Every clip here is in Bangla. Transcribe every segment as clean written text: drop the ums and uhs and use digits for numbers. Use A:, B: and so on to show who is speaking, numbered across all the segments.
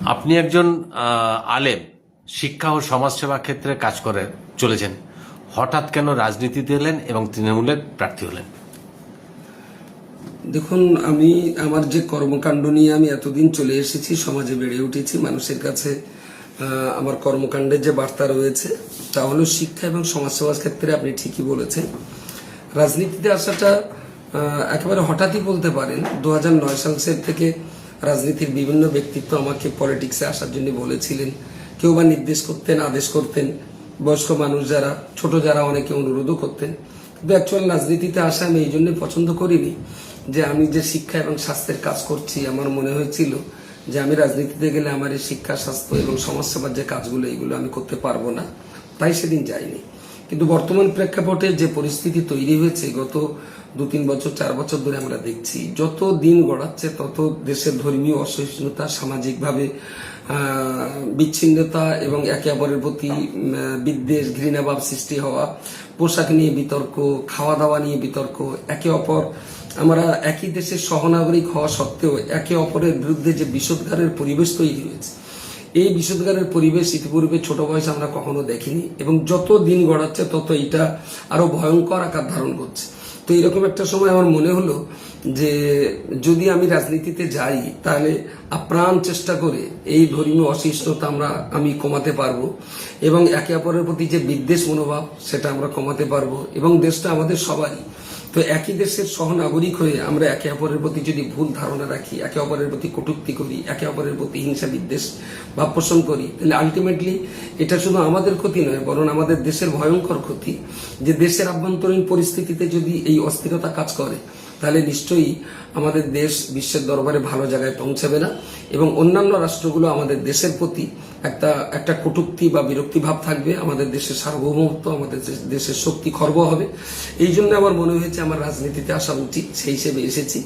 A: আপনি একজন আলেম, শিক্ষা ও সমাজসেবা ক্ষেত্রে কাজ করে চলেছেন। হঠাৎ কেন রাজনীতিতে এলেন এবং তৃণমূলের প্রার্থী হলেন?
B: দেখুন, আমি আমার যে কর্মকাণ্ড নিয়ে আমি এতদিন চলে এসেছি, সমাজে বেড়ে উঠেছি, মানুষের কাছে আমার কর্মকাণ্ডের যে বার্তা রয়েছে তা হলো শিক্ষা এবং সমাজসেবার ক্ষেত্রে আপনি ঠিকই বলেছেন। রাজনীতিতে আসাটা একেবারে হঠাৎই বলতে পারেন। 2009 সাল থেকে রাজনীতির বিভিন্ন ব্যক্তিত্ব আমাকে পলিটিক্সে আসার জন্য বলেছিলেন। কেউ বা নির্দেশ করতেন, আদেশ করতেন, বয়স্ক মানুষ যারা, ছোট যারা অনেকে অনুরোধও করতেন। কিন্তু অ্যাকচুয়াল রাজনীতিতে আসা আমি এই জন্যই পছন্দ করিনি যে আমি যে শিক্ষা এবং স্বাস্থ্যের কাজ করছি, আমার মনে হয়েছিল যে আমি রাজনীতিতে গেলে আমার এই শিক্ষা, স্বাস্থ্য এবং সমাজসেবার যে কাজগুলো এইগুলো আমি করতে পারবো না, তাই সেদিন যাইনি। কিন্তু বর্তমান প্রেক্ষাপটে যে পরিস্থিতি তৈরি হয়েছে গত 2-3 বছর 4 বছর ধরে আমরা দেখছি, যত দিন গড়াচ্ছে তত দেশের ধর্মীয় অসহিষ্ণুতা, সামাজিকভাবে বিচ্ছিন্নতা এবং একে অপরের প্রতি বিদ্বেষ, ঘৃণাভাব সৃষ্টি হওয়া, পোশাক নিয়ে বিতর্ক, খাওয়া দাওয়া নিয়ে বিতর্ক, একে অপর আমরা একই দেশের সহনাগরিক হওয়া সত্ত্বেও একে অপরের বিরুদ্ধে যে বিষোদ্গারের পরিবেশ তৈরি হয়েছে, এই বিষোদ্গারের পরিবেশ ইতিপূর্বে ছোট বয়সে আমরা কখনো দেখিনি এবং যত দিন গড়াচ্ছে তত এটা আরো ভয়ঙ্কর আকার ধারণ করছে। তো এরকম একটা সময় আমার মনে হলো যে যদি আমি রাজনীতিতে যাই তাহলে আপ্রাণ চেষ্টা করে এই ধর্মীয় অসহিষ্ণুতা আমি কমাতে পারবো এবং একে অপরের প্রতি যে বিদ্বেষ মনোভাব সেটা আমরা কমাতে পারবো এবং দেশটা আমাদের সবারই। তো একই দেশের সহনাগরিক হয়ে আমরা একে অপরের প্রতি যদি ভুল ধারণা রাখি, একে অপরের প্রতি কটূক্তি করি, একে অপরের প্রতি হিংসা বিদ্বেষ ভাব পোষণ করি, তাহলে আলটিমেটলি এটা শুধু আমাদের ক্ষতি নয়, বরং আমাদের দেশের ভয়ঙ্কর ক্ষতি। যে দেশের আভ্যন্তরীণ পরিস্থিতিতে যদি এই অস্থিরতা কাজ করে তাহলে নিশ্চয়ই আমাদের দেশ বিশ্বের দরবারে ভালো জায়গায় পৌঁছাবে না এবং অন্যান্য রাষ্ট্রগুলো আমাদের দেশের প্রতি একটা কটূক্তি বা বিরক্তি ভাব থাকবে। আমাদের দেশের সার্বভৌমত্ব, আমাদের দেশের শক্তি খর্ব হবে। এই জন্য আমার মনে হয়েছে আমার রাজনীতিতে আসা উচিত, সেই হিসেবে এসেছি।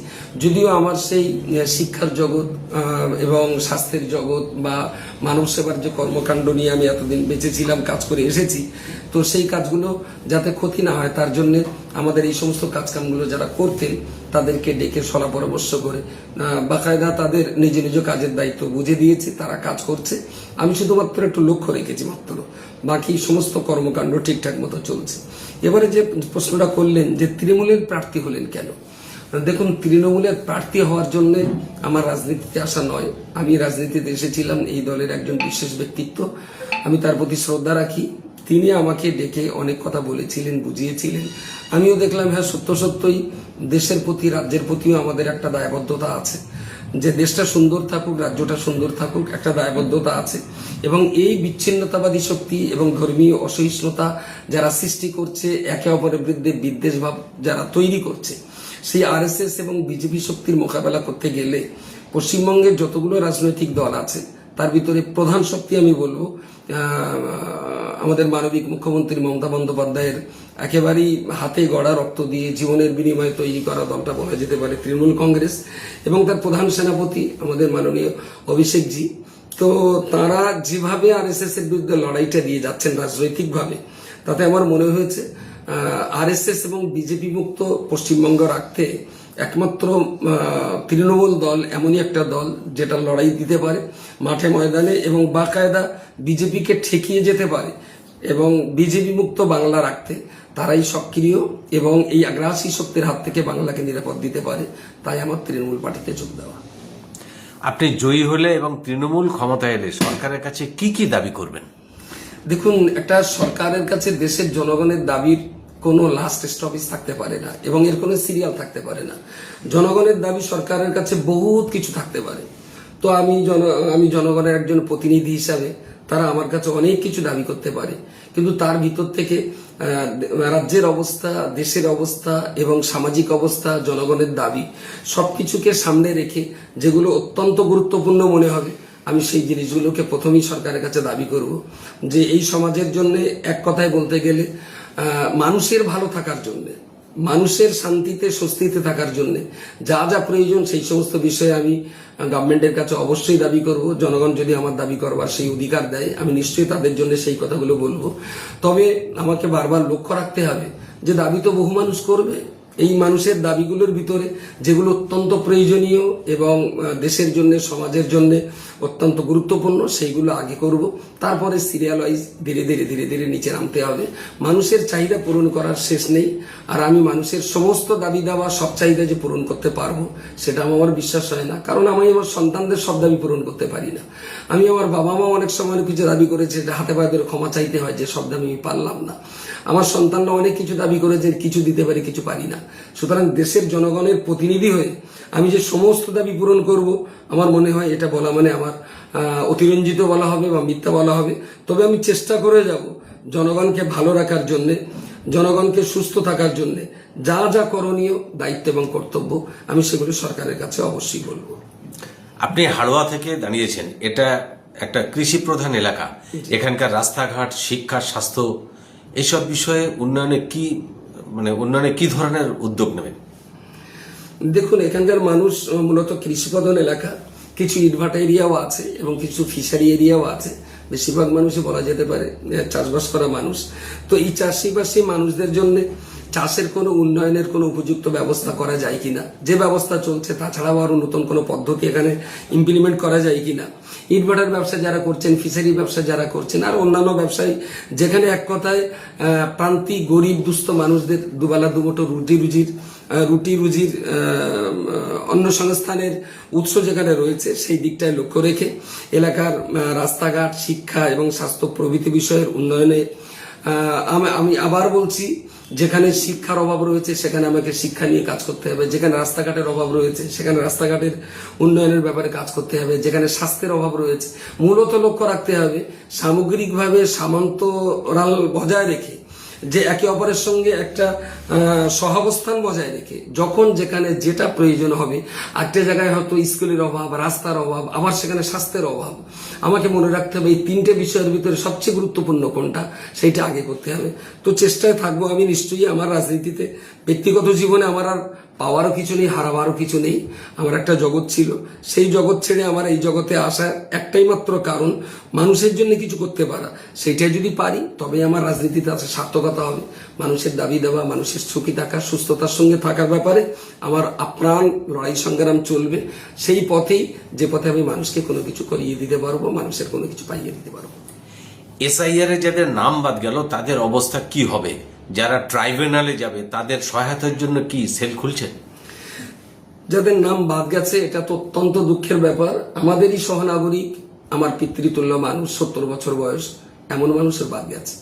B: যদিও আমার সেই শিক্ষার জগৎ এবং স্বাস্থ্যের জগৎ বা মানব সেবার যে কর্মকাণ্ড নিয়ে আমি এতদিন বেঁচেছিলাম, কাজ করে এসেছি, তো সেই কাজগুলো যাতে ক্ষতি না হয় তার জন্য আমাদের এই সমস্ত কাজকামগুলো যারা করতেন তাদেরকে ডেকে সলা পরামর্শ করে বাকায়দা তাদের নিজ নিজ কাজের দায়িত্ব বুঝে দিয়েছি, তারা কাজ করছে। আমি শুধুমাত্র একটু লক্ষ্য রেখেছি মাত্র, বাকি সমস্ত কর্মকাণ্ড ঠিকঠাক মতো চলছে। এবারে যে প্রশ্নটা করলেন যে তৃণমূলের প্রার্থী হলেন কেন, দেখুন, তৃণমূলের প্রার্থী হওয়ার জন্য আমার রাজনীতিতে আসা নয়। আমি রাজনীতিতে এসেছিলাম এই দলের একজন বিশেষ ব্যক্তিত্ব, আমি তার প্রতি শ্রদ্ধা রাখি। তিনি আমাকে ডেকে অনেক কথা বলেছিলেন, বুঝিয়েছিলেন। আমিও দেখলাম হ্যাঁ, সত্যই দেশের প্রতি, রাজ্যের প্রতিও আমাদের একটা দায়বদ্ধতা আছে যে দেশটা সুন্দর থাকুক, রাজ্যটা সুন্দর থাকুক, একটা দায়বদ্ধতা আছে। এবং এই বিচ্ছিন্নতাবাদী শক্তি এবং ধর্মীয় অসহিষ্ণুতা যারা সৃষ্টি করছে, একে অপরের বিরুদ্ধে বিদ্বেষ ভাব যারা তৈরি করছে, সেই আরএসএস এবং বিজেপি শক্তির মোকাবেলা করতে গেলে পশ্চিমবঙ্গের যতগুলো রাজনৈতিক দল আছে তার ভিতরে প্রধান শক্তি আমি বলবো আমাদের মানবিক মুখ্যমন্ত্রী মমতা বন্দ্যোপাধ্যায়ের একেবারেই হাতে গড়া, রক্ত দিয়ে জীবনের বিনিময়ে তৈরি করা দলটা বলা যেতে পারে তৃণমূল কংগ্রেস এবং তার প্রধান সেনাপতি আমাদের মাননীয় অভিষেকজি। তো তারা যেভাবে আরএসএস এর বিরুদ্ধে লড়াইটা দিয়ে যাচ্ছেন রাজনৈতিকভাবে, তাতে আমার মনে হয়েছে আরএসএস এবং বিজেপি মুক্ত পশ্চিমবঙ্গ রাখতে একমাত্র তৃণমূল দল এমনই একটা দল যেটা লড়াই দিতে পারে মাঠে ময়দানে এবং বাকায়দা বিজেপিকে ঠেকিয়ে যেতে পারে এবং বিজেপি মুক্ত বাংলা রাখতে তারাই সক্রিয় এবং এই আগ্রাসী শক্তির হাত থেকে বাংলাকে নিরাপদ দিতে পারে। তাই আমার তৃণমূল পার্টিতে যোগ দেওয়া।
A: আপনি জয়ী হলে এবং তৃণমূল ক্ষমতায় এলে সরকারের কাছে কি কি দাবি করবেন?
B: দেখুন, একটা সরকারের কাছে দেশের জনগণের দাবির কোনো লাস্ট স্টপেজ থাকতে পারে না এবং এর কোনো সিরিয়াল থাকতে পারে না। জনগণের দাবি সরকারের কাছে বহুত কিছু থাকতে পারে। তো আমি জনগণের একজন প্রতিনিধি হিসাবে তারা আমার কাছে অনেক কিছু দাবি করতে পারে, কিন্তু তার ভিতর থেকে রাজ্যের অবস্থা, দেশের অবস্থা এবং সামাজিক অবস্থা, জনগণের দাবি সবকিছুকে সামনে রেখে যেগুলো অত্যন্ত গুরুত্বপূর্ণ মনে হবে আমি সেই জিনিসগুলোকে প্রথমেই সরকারের কাছে দাবি করব। যে এই সমাজের জন্য এক কথায় বলতে গেলে মানুষের ভালো থাকার জন্য, মানুষের শান্তিতে স্বস্তিতে থাকার জন্য যা যা প্রয়োজন সেই সমস্ত বিষয়ে আমি গভর্নমেন্টের কাছে অবশ্যই দাবি করব। জনগণ যদি আমার দাবি করবার সেই অধিকার দেয় আমি নিশ্চয়ই তাদের জন্য সেই কথাগুলো বলবো। তবে আমাকে বারবার লক্ষ্য রাখতে হবে যে দাবি তো বহু মানুষ করবে, এই মানুষের দাবিগুলোর ভিতরে যেগুলো অত্যন্ত প্রয়োজনীয় এবং দেশের জন্য সমাজের জন্য অত্যন্ত গুরুত্বপূর্ণ সেইগুলো আগে করব, তারপরে সিরিয়াল ওয়াইজ ধীরে ধীরে ধীরে ধীরে নিচে নামতে হবে। মানুষের চাহিদা পূরণ করার শেষ নেই, আর আমি মানুষের সমস্ত দাবি দাওয়া সব চাহিদা যে পূরণ করতে পারবো সেটা আমার বিশ্বাস হয় না, কারণ আমি আমার সন্তানদের সব দাবি পূরণ করতে পারি না। আমি আমার বাবা মা অনেক সময় কিছু দাবি করেছে, হাতে পায়ে ধরে ক্ষমা চাইতে হয় যে সব দাবি আমি পারলাম না। আমার সন্তানরা অনেক কিছু দাবি করেছে, কিছু দিতে পারি কিছু পারি না। সুতরাং দেশের জনগণের প্রতিনিধি হয়ে আমি যে সমস্ত দাবি পূরণ করব, আমার মনে হয় এটা বলা মানে আমার অতিরঞ্জিত বলা হবে বা মিথ্যা বলা হবে। তবে আমি চেষ্টা করে যাব জনগণকে ভালো রাখার জন্য, জনগণকে সুস্থ থাকার জন্য যা যা করণীয় দায়িত্ব এবং কর্তব্য আমি সেগুলো সরকারের কাছে অবশ্যই বলবো।
A: আপনি হাড়োয়া থেকে দাঁড়িয়েছেন, এটা একটা কৃষি প্রধান এলাকা, এখানকার রাস্তাঘাট, শিক্ষা, স্বাস্থ্য এইসব বিষয়ে উন্নয়নে কি ধরনের উদ্যোগ নেবেন?
B: দেখুন, এখানকার মানুষ মূলত কৃষিপ্রধান এলাকা, কিছু ইটভাটা এরিয়াও আছে এবং কিছু ফিশারি এরিয়াও আছে। বেশিরভাগ মানুষই বলা যেতে পারে চাষবাস করা মানুষ। তো এই চাষিবাসী মানুষদের জন্য চাষের কোনো উন্নয়নের কোনো উপযুক্ত ব্যবস্থা করা যায় কিনা, যে ব্যবস্থা চলছে তাছাড়াও আরো নতুন কোনো পদ্ধতি এখানে ইমপ্লিমেন্ট করা যায় কিনা, ইটভাটার ব্যবসা যারা করছেন, ফিশারি ব্যবসা যারা করছেন, আর অন্যান্য ব্যবসায়ী, যেখানে এক কথায় প্রান্তিক গরিব দুস্থ মানুষদের দুবেলা দুমুঠো রুটি রুজির অন্য সংস্থানের উৎস যেখানে রয়েছে সেই দিকটায় লক্ষ্য রেখে এলাকার রাস্তাঘাট, শিক্ষা এবং স্বাস্থ্য প্রভৃতি বিষয়ের উন্নয়নে আমি আবার বলছি, যেখানে শিক্ষার অভাব রয়েছে সেখানে আমাকে শিক্ষা নিয়ে কাজ করতে হবে, যেখানে রাস্তাঘাটের অভাব রয়েছে সেখানে রাস্তাঘাটের উন্নয়নের ব্যাপারে কাজ করতে হবে, যেখানে স্বাস্থ্যের অভাব রয়েছে মূলত লক্ষ্য রাখতে হবে সামগ্রিকভাবে সমান্তরাল বজায় রেখে, যে একে অপরের সঙ্গে একটা সহাবস্থান বজায় রেখে যখন যেখানে যেটা প্রয়োজন হবে, একটা জায়গায় হয়তো স্কুলের অভাব, রাস্তার অভাব, আবার সেখানে স্বাস্থ্যের অভাব, আমাকে মনে রাখতে হবে এই তিনটে বিষয়ের ভিতরে সবচেয়ে গুরুত্বপূর্ণ কোনটা সেইটা আগে করতে হবে। তো চেষ্টায় থাকবো আমি নিশ্চয়ই। আমার রাজনীতিতে ব্যক্তিগত জীবনে আমার আর পাওয়ারও কিছু নেই, হারাবারও কিছু নেই। আমার একটা জগৎ ছিল, সেই জগৎ ছেড়ে আমার এই জগতে আসার একটাই মাত্র কারণ মানুষের জন্য কিছু করতে পারা। সেইটাই যদি পারি তবে আমার রাজনীতিতে আছে সার্থকতা হবে। মানুষের দাবি দেওয়া, মানুষের সুখী থাকা, সুস্থতার সঙ্গে থাকার ব্যাপারে আমার আপ্রাণ লড়াই সংগ্রাম চলবে। সেই পথেই, যে পথে আমি মানুষকে কোনো কিছু করিয়ে দিতে পারবো, মানুষের কোনো কিছু পাইয়ে দিতে পারবো।
A: এসআইআর এ যাদের নাম বাদ গেল তাদের অবস্থা কি হবে? যারা ট্রাইব্যুনালে যাবে তাদের সহায়তার জন্য কি সেল খুলছে?
B: যাদের নাম বাদ গেছে এটা তো অত্যন্ত দুঃখের ব্যাপার। আমাদেরই সহনাগরিক, আমার পিতৃতুল্য মানুষ, 70 বছর বয়স, এমন মানুষের বাদ গেছে।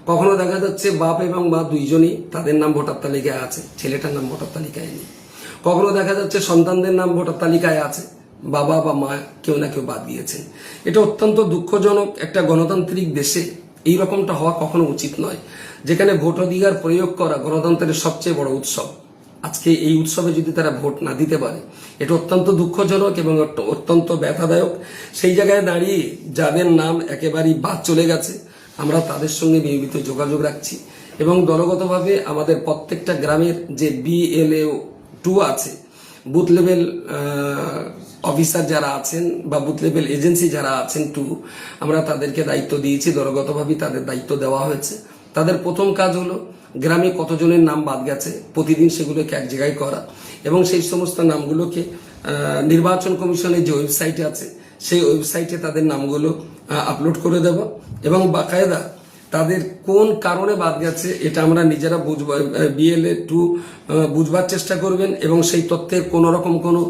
B: কখনো দেখা যাচ্ছে বাপ এবং মা দুইজনই, তাদের নাম ভোটার তালিকায় আছে, ছেলেটার নাম ভোটার তালিকায় নেই। কখনো দেখা যাচ্ছে সন্তানদের নাম ভোটার তালিকায় আছে, বাবা বা মা কেউ না কেউ বাদ দিয়েছেন। এটা অত্যন্ত দুঃখজনক। একটা গণতান্ত্রিক দেশে এই রকমটা হওয়া কখনো উচিত নয়, যেখানে ভোটাধিকার প্রয়োগ করা গণতন্ত্রের সবচেয়ে বড় উৎসব। আজকে এই উৎসবে যদি তারা ভোট না দিতে পারে, এটা অত্যন্ত দুঃখজনক এবং অত্যন্ত ব্যথাদায়ক। সেই জায়গায় দাঁড়িয়ে যাদের নাম একেবারেই বাদ চলে গেছে, আমরা তাদের সঙ্গে নিয়মিত যোগাযোগ রাখছি এবং দলগতভাবে আমাদের প্রত্যেকটা গ্রামের যে BLO 2 আছে, বুথ লেভেল অফিসার যারা আছেন বা বুথ লেভেল এজেন্সি যারা আছেন 2, আমরা তাদেরকে দায়িত্ব দিয়েছি, দলগতভাবে তাদের দায়িত্ব দেওয়া হয়েছে। তাদের প্রথম কাজ হলো গ্রামে কতজনের নাম বাদ গেছে প্রতিদিন সেগুলোকে এক জায়গায় করা এবং সেই সমস্ত নামগুলোকে নির্বাচন কমিশনের যে ওয়েবসাইট আছে সেই ওয়েবসাইটে তাদের নামগুলো আপলোড করে দেওয়া এবং বাকায়দা তাদের কোন কারণে বাদ গেছে এটা আমরা নিজেরা BLA 2 বুঝবার চেষ্টা করবেন এবং সেই তথ্যের কোন রকম কোনো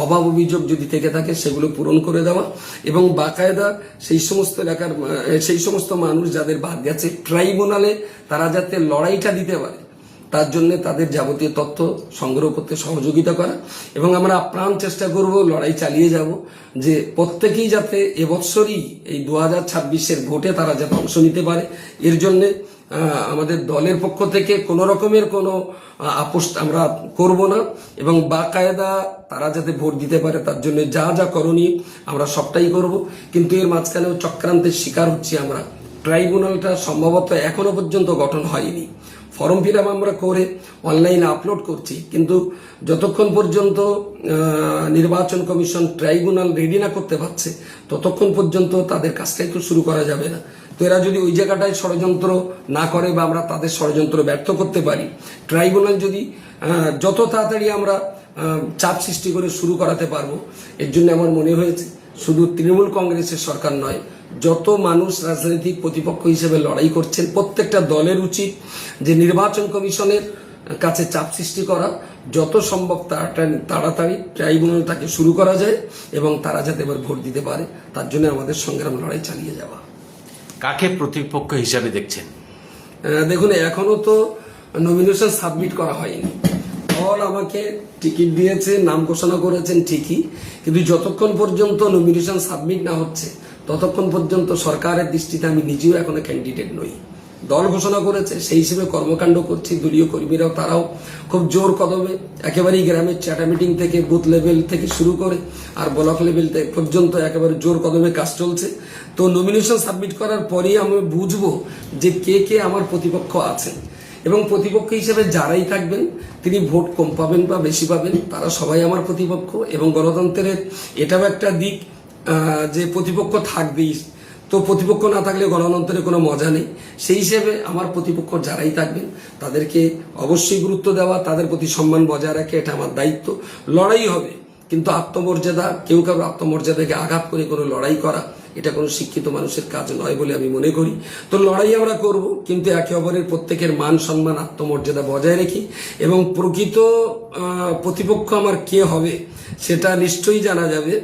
B: অভাব অভিযোগ যদি থেকে থাকে সেগুলো পূরণ করে দেওয়া এবং বাকায়দা সেই সমস্ত এলাকার সেই সমস্ত মানুষ যাদের বাদ গেছে ট্রাইব্যুনালে তারা যাতে লড়াইটা দিতে পারে তার জন্য তাদের যাবতীয় তথ্য সংগ্রহ করতে সহযোগিতা করা এবং আমরা আপ্রাণ চেষ্টা করব, লড়াই চালিয়ে যাব যে প্রত্যেকেই যাতে এবছরই এই 2026-এর ভোটে তারা যাতে অংশ নিতে পারে। এর জন্য আমাদের দলের পক্ষ থেকে কোনো রকমের কোনো আপোষ আমরা করব না এবং বাকায়দা তারা যাতে ভোট দিতে পারে তার জন্য যা যা করণীয় আমরা সবটাই করব। কিন্তু এর মাঝখানেও চক্রান্তের শিকার হচ্ছি আমরা। ট্রাইব্যুনালটা সম্ভবত এখনো পর্যন্ত গঠন হয়নি। ফর্ম ফিল আপ আমরা করে অনলাইনে আপলোড করছি, কিন্তু যতক্ষণ পর্যন্ত নির্বাচন কমিশন ট্রাইব্যুনাল রেডি না করতে পারছে ততক্ষণ পর্যন্ত তাদের কাজটাই তো শুরু করা যাবে না। তো এরা যদি ওই জায়গাটায় ষড়যন্ত্র না করে বা আমরা তাদের ষড়যন্ত্র ব্যর্থ করতে পারি, ট্রাইব্যুনাল যদি যত তাড়াতাড়ি আমরা চাপ সৃষ্টি করে শুরু করাতে পারবো, এর জন্য আমার মনে হয়েছে শুধু তৃণমূল কংগ্রেসের সরকার নয়, যত মানুষ রাজনৈতিক প্রতিপক্ষ হিসেবে লড়াই করছেন প্রত্যেকটা দলের উচিত যে নির্বাচন কমিশনের কাছে চাপ সৃষ্টি করা, যত সম্ভব তাড়াতাড়ি ট্রাইব্যুনালটাকে শুরু করা যায় এবং তারা যাতে এবার ভোট দিতে পারে, তার জন্য আমাদের সংগ্রাম লড়াই চালিয়ে যাওয়া।
A: কাকে প্রতিপক্ষ হিসাবে দেখছেন?
B: দেখুন, এখনো তো নমিনেশন সাবমিট করা হয়নি। দল আমাকে টিকিট দিয়েছে, নাম ঘোষণা করেছেন ঠিকই, কিন্তু যতক্ষণ পর্যন্ত নমিনেশন সাবমিট না হচ্ছে ততক্ষণ পর্যন্ত সরকারের দৃষ্টিতে আমি নিজেও এখনো ক্যান্ডিডেট নই। দল ঘোষণা করেছে, সেই হিসেবে কর্মকাণ্ড করছি। দলীয় কর্মীরাও তারাও খুব জোর কদমে একেবারেই গ্রামের চ্যাটা মিটিং থেকে বুথ লেভেল থেকে শুরু করে আর ব্লক লেভেল পর্যন্ত একেবারে জোর কদমে কাজ চলছে। তো নমিনেশন সাবমিট করার পরেই আমি বুঝবো যে কে কে আমার প্রতিপক্ষ আছেন, এবং প্রতিপক্ষ হিসেবে যারাই থাকবেন তিনি ভোট কম পাবেন বা বেশি পাবেন, তারা সবাই আমার প্রতিপক্ষ। এবং গণতন্ত্রের এটাও একটা দিক যে প্রতিপক্ষ থাকবেই, তো প্রতিপক্ষ না থাকলে গণতন্ত্রের কোনো মজা নেই। সেই হিসেবে আমার প্রতিপক্ষ যারাই থাকবেন তাদেরকে অবশ্যই গুরুত্ব দেওয়া, তাদের প্রতি সম্মান বজায় রাখা, এটা আমার দায়িত্ব। লড়াই হবে, কিন্তু আত্মমর্যাদা, কেউ কারো আত্মমর্যাদাকে আঘাত করে কোনো লড়াই করা, এটা কোনো শিক্ষিত মানুষের কাজ নয় বলে আমি মনে করি। তো লড়াই আমরা করব, কিন্তু একে অপরের প্রত্যেকের মান সম্মান আত্মমর্যাদা বজায় রেখে, এবং প্রকৃত প্রতিপক্ষ আমার কে হবে সেটা নিশ্চয়ই জানা যাবে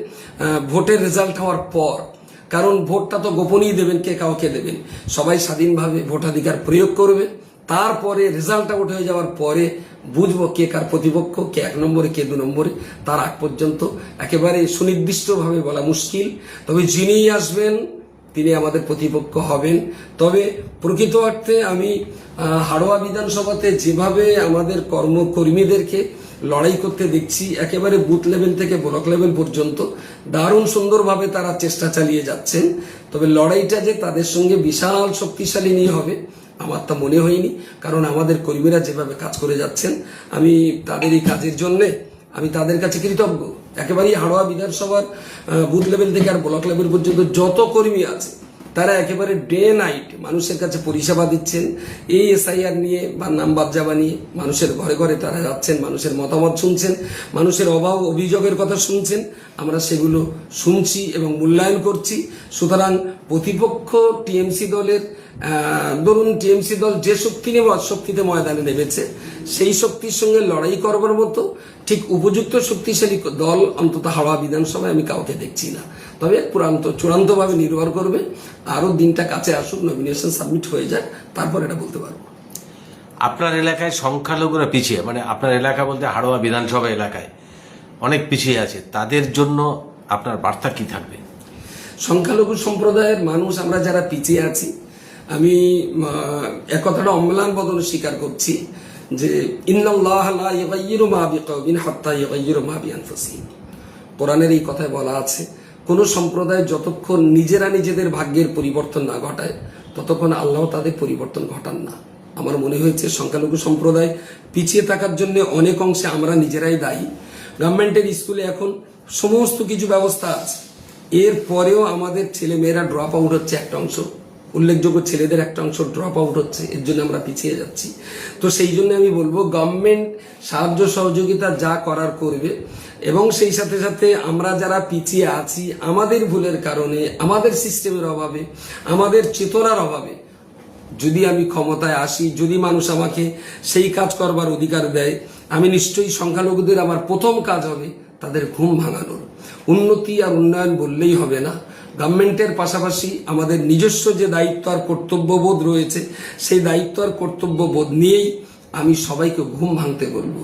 B: ভোটের রেজাল্ট হওয়ার পর। কারণ ভোটটা তো গোপনেই দেবেন, কে কাউকে দেবেন, সবাই স্বাধীনভাবে ভোটাধিকার প্রয়োগ করবে। তারপরে রেজাল্টটা উঠে হয়ে যাওয়ার পরে বুঝবো কে কার প্রতিপক্ষ, কে 1 নম্বরে কে 2 নম্বরে। তার আগ পর্যন্ত একেবারে সুনির্দিষ্টভাবে বলা মুশকিল। তবে যিনিই আসবেন তিনি আমাদের প্রতিপক্ষ হবেন। তবে প্রকৃত অর্থে আমি হাড়োয়া বিধানসভাতে যেভাবে আমাদের কর্মকর্মীদেরকে লড়াই করতে দেখছি, একেবারে বুথ লেভেল থেকে ব্লক লেভেল পর্যন্ত দারুণ সুন্দরভাবে তারা চেষ্টা চালিয়ে যাচ্ছেন। তবে লড়াইটা যে তাদের সঙ্গে বিশাল শক্তিশালী নিয়ে হবে আমার তা মনে হয়নি, কারণ আমাদের কর্মীরা যেভাবে কাজ করে যাচ্ছেন, আমি তাদের এই কাজের জন্য আমি তাদের কাছে কৃতজ্ঞ। একেবারেই হাড়োয়া বিধানসভার বুথ লেভেল থেকে আর ব্লক লেভেল পর্যন্ত যত কর্মী আছে তারা একেবারে ডে নাইট মানুষের কাছে পরিষেবা দিচ্ছেন। এই এসআইআর নিয়ে বা নাম বাদজাবা নিয়ে মানুষের ঘরে ঘরে তারা যাচ্ছেন, মানুষের মতামত শুনছেন, মানুষের অভাব অভিযোগের কথা শুনছেন, আমরা সেগুলো শুনছি এবং মূল্যায়ন করছি। সুতরাং প্রতিপক্ষ টিএমসি দলের ধরুন টিএমসি দল যে শক্তিতে ময়দানে নেমেছে, সেই শক্তির সঙ্গে লড়াই করবার মতো ঠিক উপযুক্ত শক্তিশালী দল অন্তত হাওড়া বিধানসভায় আমি কাউকে দেখছি না। তবে চূড়ান্তভাবে নির্ভর করবে, আরো দিনটা কাছে আসুক, নমিনেশন সাবমিট হয়ে যায়, তারপর এটা বলতে পারবো।
A: আপনার এলাকায় সংখ্যালঘুরা পিছিয়ে, মানে আপনার এলাকা বলতে হাড়োয়া বিধানসভা এলাকায় অনেক পিছিয়ে আছে, তাদের জন্য আপনার বার্তা কি থাকবে?
B: সংখ্যালঘু সম্প্রদায়ের মানুষ আমরা যারা পিছিয়ে আছি, আমি এক কথাটা অম্লান বদলে স্বীকার করছি যে ইন্নাল্লাহ লা ইউগাইয়িরু মা বিকওমিন হাত্তা ইউগাইয়িরু মা বিআনফুসিহিম। কোরআনের এই কথায় বলা আছে, কোন সম্প্রদায় যতক্ষণ নিজেরা নিজেদের ভাগ্যের পরিবর্তন না ঘটায় ততক্ষণ আল্লাহ তাদের পরিবর্তন ঘটান না। আমার মনে হয়েছে সংখ্যালঘু সম্প্রদায় পিছিয়ে থাকার জন্য অনেক অংশে আমরা নিজেরাই দায়ী। গভর্নমেন্টের স্কুলে এখন সমস্ত কিছু ব্যবস্থা আছে, এর পরেও আমাদের ছেলে মেয়েরা ড্রপ আউট হচ্ছে, একটা অংশ উল্লেখযোগ্য ছেলেদের একটা অংশ ড্রপ আউট হচ্ছে, এর জন্য আমরা পিছিয়ে যাচ্ছি। তো সেই জন্য আমি বলবো গভর্নমেন্ট সাহায্য সহযোগিতা যা করার করবে, এবং সেই সাথে সাথে আমরা যারা পিছিয়ে আছি আমাদের ভুলের কারণে, আমাদের সিস্টেমের অভাবে, আমাদের চেতনার অভাবে, যদি আমি ক্ষমতায় আসি, যদি মানুষ আমাকে সেই কাজ করবার অধিকার দেয়, আমি নিশ্চয়ই সংখ্যালঘুদের আমার প্রথম কাজ হবে তাদের ঘুম ভাঙানোর। উন্নতি আর উন্নয়ন বললেই হবে না, গভর্নমেন্টের পাশাপাশি আমাদের নিজস্ব যে দায়িত্ব আর কর্তব্যবোধ রয়েছে, সেই দায়িত্ব আর কর্তব্যবোধ নিয়েই আমি সবাইকে ঘুম ভাঙতে বলবো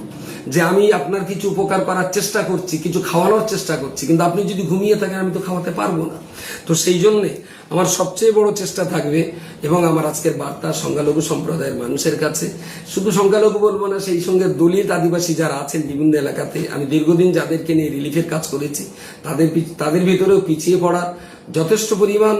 B: যে আমি আপনার কিছু উপকার করার চেষ্টা করছি, কিছু খাওয়ানোর চেষ্টা করছি, কিন্তু আপনি যদি ঘুমিয়ে থাকেন আমি তো খাওয়াতে পারবো না। তো সেই জন্যে আমার সবচেয়ে বড় চেষ্টা থাকবে, এবং আমার আজকের বার্তা সংখ্যালঘু সম্প্রদায়ের মানুষের কাছে, শুধু সংখ্যালঘু বলবো না, সেই সঙ্গে দলিত আদিবাসী যারা আছেন বিভিন্ন এলাকাতে, আমি দীর্ঘদিন যাদেরকে নিয়ে রিলিফের কাজ করেছি, তাদের ভিতরেও পিছিয়ে পড়ার যথেষ্ট পরিমাণ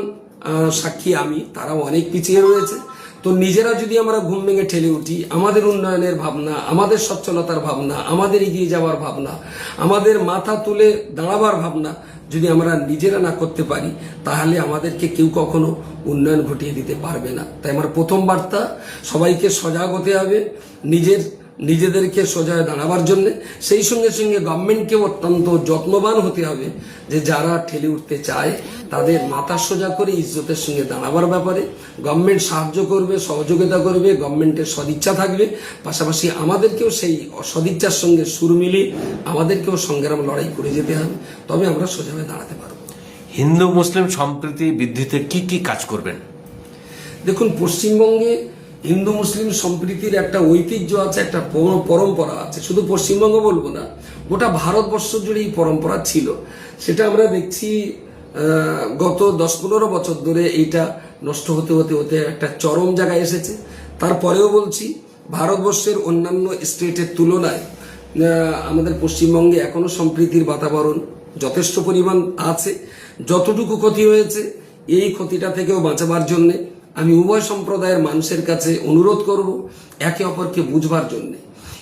B: সাক্ষী আমি, তারাও অনেক পিছিয়ে রয়েছে। তো নিজেরা যদি আমরা ঘুম ভেঙে ঠেলে উঠি, আমাদের উন্নয়নের ভাবনা, আমাদের সচ্ছলতার ভাবনা, আমাদের এগিয়ে যাওয়ার ভাবনা, আমাদের মাথা তুলে দাঁড়াবার ভাবনা যদি আমরা নিজেরা না করতে পারি তাহলে আমাদেরকে কেউ কখনো উন্নয়ন ঘটিয়ে দিতে পারবে না। তাই আমার প্রথম বার্তা, সবাইকে সজাগ হতে হবে নিজেদেরকে সোজা দাঁড়াবার জন্য। সেই সঙ্গে সঙ্গে গভর্নমেন্টকে অত্যন্ত যত্নবান হতে হবে যে যারা ঠেলে উঠতে চায় তাদের মাথা সোজা করে ইজ্জতের সঙ্গে দাঁড়াবার ব্যাপারে গভর্নমেন্ট সাহায্য করবে, সহযোগিতা করবে, গভর্নমেন্টের সদিচ্ছা থাকবে। পাশাপাশি আমাদেরকেও সেই সদিচ্ছার সঙ্গে সুর মিলিয়ে আমাদেরকেও সংগ্রাম লড়াই করে যেতে হবে, তবে আমরা সোজা হয়ে দাঁড়াতে পারবো।
A: হিন্দু মুসলিম সম্প্রীতি বৃদ্ধিতে কি কি কাজ করবেন?
B: দেখুন, পশ্চিমবঙ্গে হিন্দু মুসলিম সম্প্রীতির একটা ঐতিহ্য আছে, একটা পরম্পরা আছে। শুধু পশ্চিমবঙ্গ বলবো না, গোটা ভারতবর্ষ জুড়ে এই পরম্পরা ছিল। সেটা আমরা দেখছি গত 10-15 বছর ধরে এইটা নষ্ট হতে হতে হতে একটা চরম জায়গায় এসেছে। তারপরেও বলছি, ভারতবর্ষের অন্যান্য স্টেটের তুলনায় আমাদের পশ্চিমবঙ্গে এখনো সম্প্রীতির বাতাবরণ যথেষ্ট পরিমাণ আছে। যতটুকু ক্ষতি হয়েছে, এই ক্ষতিটা থেকেও বাঁচাবার জন্য আমি উভয় সম্প্রদায়ের মানুষের কাছে অনুরোধ করব একে অপরকে বুঝবার জন্য।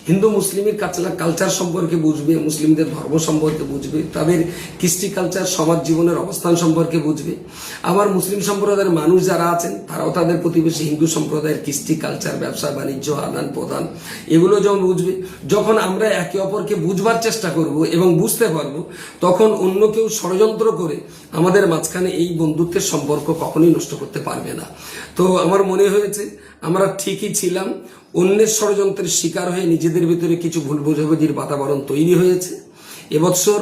B: হিন্দু মুসলিমের কালচার সম্পর্কে বুঝবে, মুসলিমদের ধর্ম সম্পর্কে বুঝবে, তাদের কৃষ্টি কালচার সমাজ জীবনের অবস্থান সম্পর্কে বুঝবে। আবার মুসলিম সম্প্রদায়ের মানুষ যারা আছেন তারাও তাদের প্রতিবেশী হিন্দু সম্প্রদায়ের কৃষ্টি কালচার, ব্যবসা বাণিজ্য, আদান প্রদান এগুলো যেমন বুঝবে। যখন আমরা একে অপরকে বুঝবার চেষ্টা করব এবং বুঝতে পারবো, তখন অন্য কেউ ষড়যন্ত্র করে আমাদের মাঝখানে এই বন্ধুত্বের সম্পর্ক কখনোই নষ্ট করতে পারবে না। তো আমার মনে হয়েছে আমরা ঠিকই ছিলাম, অন্যের ষড়যন্ত্রের শিকার হয়ে নিজেদের ভিতরে কিছু ভুল বোঝাবুঝির বাতাবরণ তৈরি হয়েছে। এবছর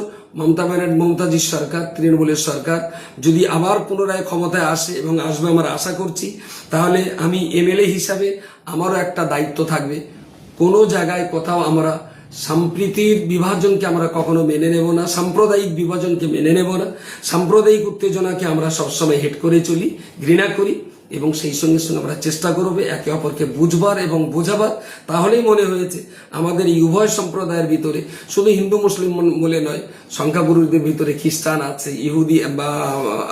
B: মমতাজির সরকার, তৃণমূলের সরকার যদি আবার পুনরায় ক্ষমতায় আসে এবং আসবে আমরা আশা করছি, তাহলে আমি এমএলএ হিসাবে আমারও একটা দায়িত্ব থাকবে। কোনো জায়গায় কোথাও আমরা সম্প্রীতির বিভাজনকে আমরা কখনো মেনে নেব না, সাম্প্রদায়িক বিভাজনকে মেনে নেব না। সাম্প্রদায়িক উত্তেজনাকে আমরা সবসময় হেট করে চলি, ঘৃণা করি, এবং সেই সঙ্গে সঙ্গে আমরা চেষ্টা করবো একে অপরকে বুঝবার এবং বোঝাবার। তাহলেই মনে হয়েছে আমাদের এই উভয় সম্প্রদায়ের ভিতরে শুধু হিন্দু মুসলিম বলে নয়, সংখ্যাগুরুদের ভিতরে খ্রিস্টান আছে, ইহুদি বা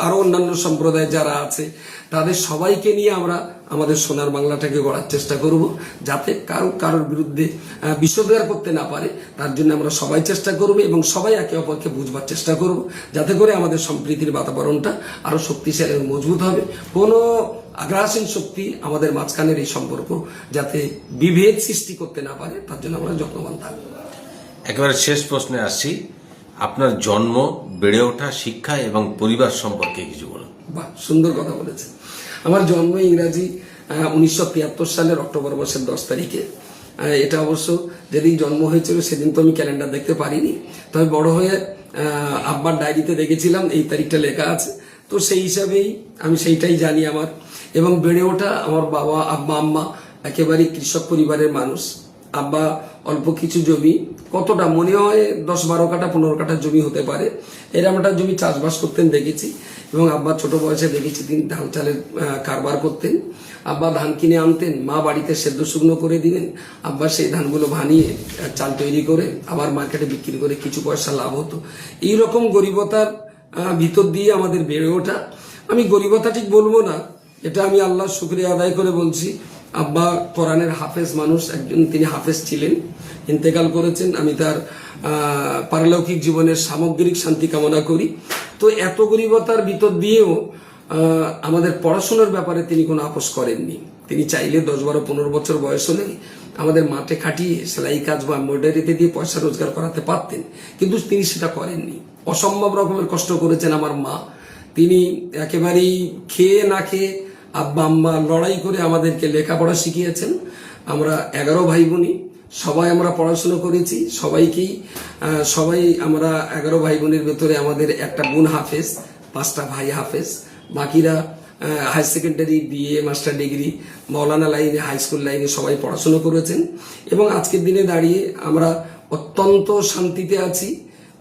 B: আরো অন্যান্য সম্প্রদায় যারা আছে, তাদের সবাইকে নিয়ে আমরা আমাদের সোনার বাংলাটাকে গড়ার চেষ্টা করব, যাতে কারোর বিরুদ্ধে বিষোদ্গার করতে না পারে। তার জন্য আমরা সবাই চেষ্টা করব এবং সবাই একে অপরকে বুঝবার চেষ্টা করব, যাতে করে আমাদের সম্প্রীতির বাতাবরণটা আরো শক্তিশালী এবং মজবুত হবে। কোনো আগ্রাসীন শক্তি আমাদের মাঝখানের এই সম্পর্ক যাতে বিভেদ সৃষ্টি করতে না পারে, তার জন্য আমরা যত্নবান থাকবো।
A: একেবারে শেষ প্রশ্নে আসছি, আপনার জন্ম, বেড়ে ওঠা, শিক্ষা এবং পরিবার সম্পর্কে কিছু বলুন।
B: বাহ, সুন্দর কথা বলেছেন। আমার জন্ম ইংরাজি 1973 সালের অক্টোবর মাসের 10 তারিখে। এটা অবশ্য যেদিন জন্ম হয়েছিল সেদিন তো আমি ক্যালেন্ডার দেখতে পারিনি, তবে বড় হয়ে আব্বার ডায়েরিতে দেখেছিলাম এই তারিখটা লেখা আছে, তো সেই হিসাবেই আমি সেইটাই জানি আমার। এবং বেড়ে ওঠা, আমার বাবা, আব্বা, আম্মা একেবারেই কৃষক পরিবারের মানুষ। আব্বা অল্প কিছু জমি, কতটা মনে হয় 10-12 কাঠা 15 কাঠা জমি হতে পারে, এরকম একটা জমি চাষবাস করতেন দেখেছি। এবং আব্বা ছোট বয়সে দেখেছি তিনি ধান চালের কারবার করতেন। আব্বা ধান কিনে আনতেন, মা বাড়িতে সেদ্ধ শুকনো করে দিলেন, আব্বা সেই ধানগুলো ভানিয়ে চাল তৈরি করে আবার মার্কেটে বিক্রি করে কিছু পয়সা লাভ হতো। এইরকম গরিবতার ভিতর দিয়ে আমাদের বেড়ে ওঠা। আমি গরিবতা ঠিক বলবো না, এটা আমি আল্লাহর শুকরিয়া আদায় করে বলছি। আব্বা কোরআনের হাফেজ মানুষ, একজন তিনি হাফেজ ছিলেন, ইন্তেকাল করেছেন। আমি তার পারলৌকিক জীবনের সামগ্রিক শান্তি কামনা করি। তো এত গরিবতার ভিতর দিয়েও আমাদের পড়াশোনার ব্যাপারে তিনি কোনো আপোষ করেননি। তিনি চাইলে 10-12-15 বছর বয়স হলে আমাদের মাঠে খাটিয়ে সেলাই কাজ বা এমব্রয়ডারিতে দিয়ে পয়সা রোজগার করাতে পারতেন, কিন্তু তিনি সেটা করেননি। অসম্ভব রকমের কষ্ট করেছেন আমার মা। তিনি একেবারেই খেয়ে না খেয়ে আব্বা আম্মা লড়াই করে আমাদেরকে লেখাপড়া শিখিয়েছেন। আমরা 11 ভাই বোনই, সবাই আমরা পড়াশোনা করেছি, সবাই আমরা 11 ভাই বোনের ভেতরে আমাদের একটা বোন হাফেজ, 5টা ভাই হাফেজ, বাকিরা high secondary, BA, master degree, মৌলানা লাইনে, হাই স্কুল লাইনে সবাই পড়াশোনা করেছেন। এবং আজকের দিনে দাঁড়িয়ে আমরা অত্যন্ত শান্তিতে আছি।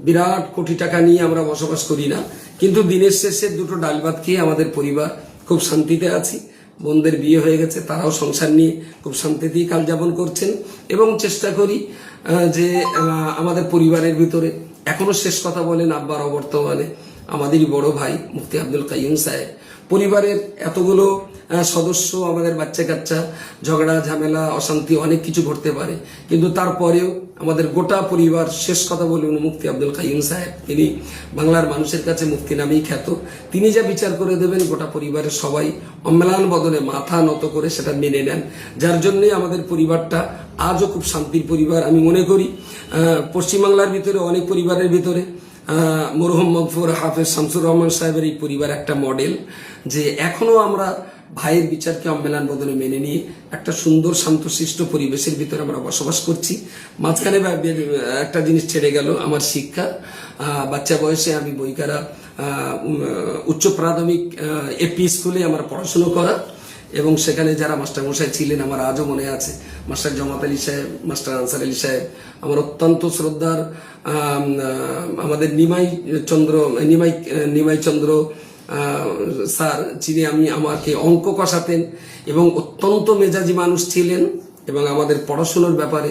B: বিরাট কোটি টাকা নিয়ে আমরা বসবাস করি না, কিন্তু দিনের শেষে 2টো ডাল ভাত খেয়ে আমাদের পরিবার খুব শান্তিতে আছি। বোনদের বিয়ে হয়ে গেছে, তারাও সংসার নিয়ে খুব শান্তিতেই কাল যাপন করছেন। এবং চেষ্টা করি যে আমাদের পরিবারের ভিতরে এখনো শেষ কথা বলেন আব্বার অবর্তমানে আমাদেরই বড় ভাই মুফতি আব্দুল কাইয়ুম সাহেব। পরিবারের এতগুলো সদস্য, আমাদের বাচ্চা কাচ্চা, ঝগড়া ঝামেলা অশান্তি অনেক কিছু ঘটতে পারে, কিন্তু তারপরেও আমাদের গোটা পরিবার, শেষ কথা বলুন মুফতি আব্দুল কাইয়ুম সাহেব, তিনি বাংলার মানুষের কাছে মুফতি নামেই খ্যাত। তিনি যা বিচার করে দেবেন গোটা পরিবারের সবাই অম্লান বদনে মাথা নত করে সেটা মেনে নেন, যার জন্যই আমাদের পরিবারটা আজও খুব শান্তির পরিবার। আমি মনে করি পশ্চিমবাংলার ভিতরে অনেক পরিবারের ভিতরে মরহুম মগফুর হাফেজ শামসুর রহমান সাহেবের এই পরিবার একটা মডেল, যে এখনো আমরা ভাইয়ের বিচারকে অম্মেলান বদলে মেনে নিয়ে একটা সুন্দর শান্তশিষ্ট পরিবেশের ভিতরে আমরা বসবাস করছি। মাঝখানে একটা জিনিস ছেড়ে গেল, আমার শিক্ষা। বাচ্চা বয়সে আমি বইকারা উচ্চ প্রাথমিক এপি স্কুলে আমার পড়াশুনো করা, এবং সেখানে যারা মাস্টারমশাই ছিলেন আমার আজও মনে আছে, মাস্টার জমাত আলী সাহেব, মাস্টার আনসার আলী সাহেব, আমার অত্যন্ত শ্রদ্ধার আমাদের নিমাই চন্দ্র স্যার, যিনি আমাকে অঙ্ক কষাতেন এবং অত্যন্ত মেজাজি মানুষ ছিলেন, এবং আমাদের পড়াশোনার ব্যাপারে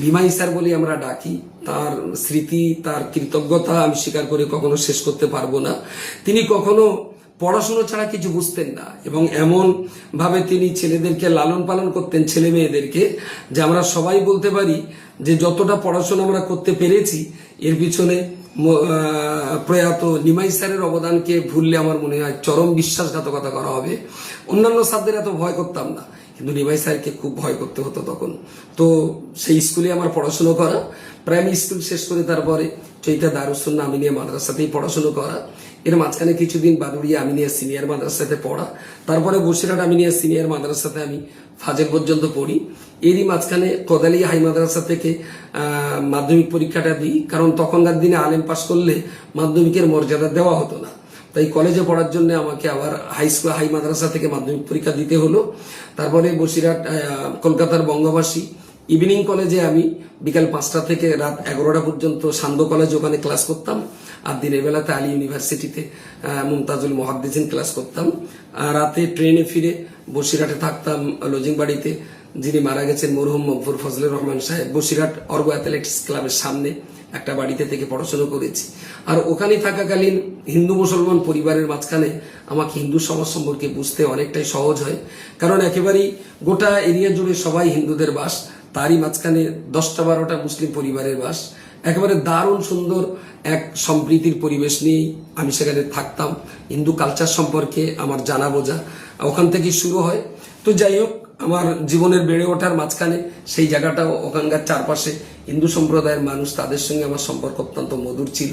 B: নিমাই স্যার বলে আমরা ডাকি। তার স্মৃতি, তার কৃতজ্ঞতা আমি স্বীকার করে কখনো শেষ করতে পারবো না। তিনি কখনো পড়াশোনা ছাড়া কিছু বুঝতেন না, এবং এমন ভাবে তিনি ছেলেদেরকে লালন পালন করতেন, ছেলে মেয়েদেরকে, যে আমরা সবাই বলতে পারি যে যতটা পড়াশোনা আমরা করতে পেরেছি এর পিছনে প্রয়াত নিমাই স্যারের অবদানকে ভুললে আমার মনে হয় চরম বিশ্বাসঘাতকতা করা হবে। অন্যান্য স্যারদের এত ভয় করতাম না, কিন্তু নিমাই স্যারকে খুব ভয় করতে হতো তখন। তো সেই স্কুলে আমার পড়াশোনা করা, প্রাইমারি স্কুল শেষ করে তারপরে চৈতা দারুসুন্নাহ আমিনিয়া মাদ্রাসাতেই পড়াশোনা করা, এর মাঝখানে কিছুদিন বাদুড়িয়া আমিনিয়া সিনিয়র মাদ্রাসাতে পড়া, তারপরে বসিরহাট আমিনিয়া সিনিয়র মাদ্রাসাতে আমি ফাজেল পর্যন্ত পড়ি। এরই মাঝখানে কোদালিয়া হাই মাদ্রাসা থেকে মাধ্যমিক পরীক্ষাটা দিই, কারণ তখনকার দিনে আলেম পাশ করলে মাধ্যমিকের মর্যাদা দেওয়া হতো না, তাই কলেজে পড়ার জন্য আমাকে আবার হাই মাদ্রাসা থেকে মাধ্যমিক পরীক্ষা দিতে হলো। তারপরে বসিরহাট কলকাতার বঙ্গবাসী ইভিনিং কলেজে আমি বিকাল 5টা থেকে রাত 11টা পর্যন্ত সান্ধ্য কলেজ, ওখানে ক্লাস করতাম। আর দিনের বেলাতে আলী ইউনিভার্সিটিতে মুমতাজুল মুহাদ্দিসিন ক্লাস করতাম। আর রাতে ট্রেনে ফিরে বসিরহাটে থাকতাম লজিং বাড়িতে, যিনি মারা গেছেন মরহুম মগফুর ফজলুর রহমান সাহেব। বসিরহাট অর্গ অ্যাথলেটিক্স ক্লাবের সামনে একটা বাড়িতে থেকে পড়াশোনা করেছি। আর ওখানে থাকাকালীন হিন্দু মুসলমান পরিবারের মাঝখানে আমাকে হিন্দু সমাজ সম্পর্কে বুঝতে অনেকটাই সহজ হয়, কারণ একেবারেই গোটা এরিয়া জুড়ে সবাই হিন্দুদের বাস, তারই মাঝখানে 10-12টা মুসলিম পরিবারের বাস। একেবারে দারুণ সুন্দর এক সম্প্রীতির পরিবেশ নিয়েই আমি সেখানে থাকতাম। হিন্দু কালচার সম্পর্কে আমার জানা বোঝা ওখান থেকেই শুরু হয়। তো যাই হোক, আমার জীবনের বেড়ে ওঠার মাঝখানে সেই জায়গাটাও, ওখানকার চারপাশে হিন্দু সম্প্রদায়ের মানুষ, তাদের সঙ্গে আমার সম্পর্ক অত্যন্ত মধুর ছিল।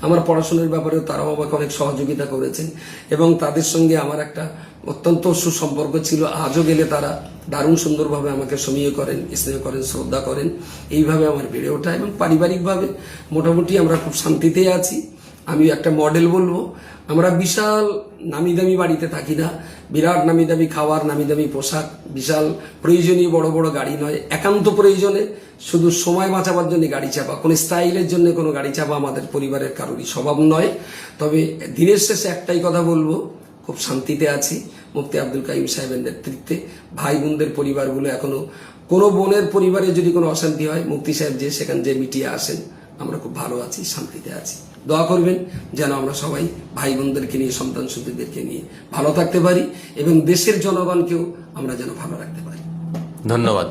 B: আমার পড়াশোনার ব্যাপারেও তারাও আমাকে অনেক সহযোগিতা করেছেন, এবং তাদের সঙ্গে আমার একটা অত্যন্ত সুসম্পর্ক ছিল। আজও গেলে তারা দারুণ সুন্দরভাবে আমাকে সমীহ করেন, স্নেহ করেন, শ্রদ্ধা করেন। এইভাবে আমার বেড়ে ওঠা, এবং পারিবারিকভাবে মোটামুটি আমরা খুব শান্তিতে আছি। আমি একটা মডেল বলবো, আমরা বিশাল নামি দামি বাড়িতে থাকি না, বিরাট নামি দামি খাবার, নামি দামি পোশাক, বিশাল প্রয়োজনীয় বড় বড় গাড়ি নয়, একান্ত প্রয়োজনে শুধু সময় বাঁচাবার জন্য গাড়ি চাপা, কোনো স্টাইলের জন্য কোনো গাড়ি চাপা আমাদের পরিবারের কারোরই স্বভাব নয়। তবে দিনের শেষে একটাই কথা বলবো, খুব শান্তিতে আছি মুফতি আব্দুল কাইয়ুম সাহেবের নেতৃত্বে। ভাই বোনদের পরিবারগুলো এখনো, কোনো বোনের পরিবারে যদি কোনো অশান্তি হয়, মুফতি সাহেব যে সেখান যে মিটিয়ে আসেন, আমরা খুব ভালো আছি, শান্তিতে আছি। দোয়া করবেন যেন আমরা সবাই ভাই বোনদেরকে নিয়ে, সন্তান সন্ততিদেরকে নিয়ে ভালো থাকতে পারি, এবং দেশের জনগণকেও আমরা যেন ভালো রাখতে পারি।
A: ধন্যবাদ।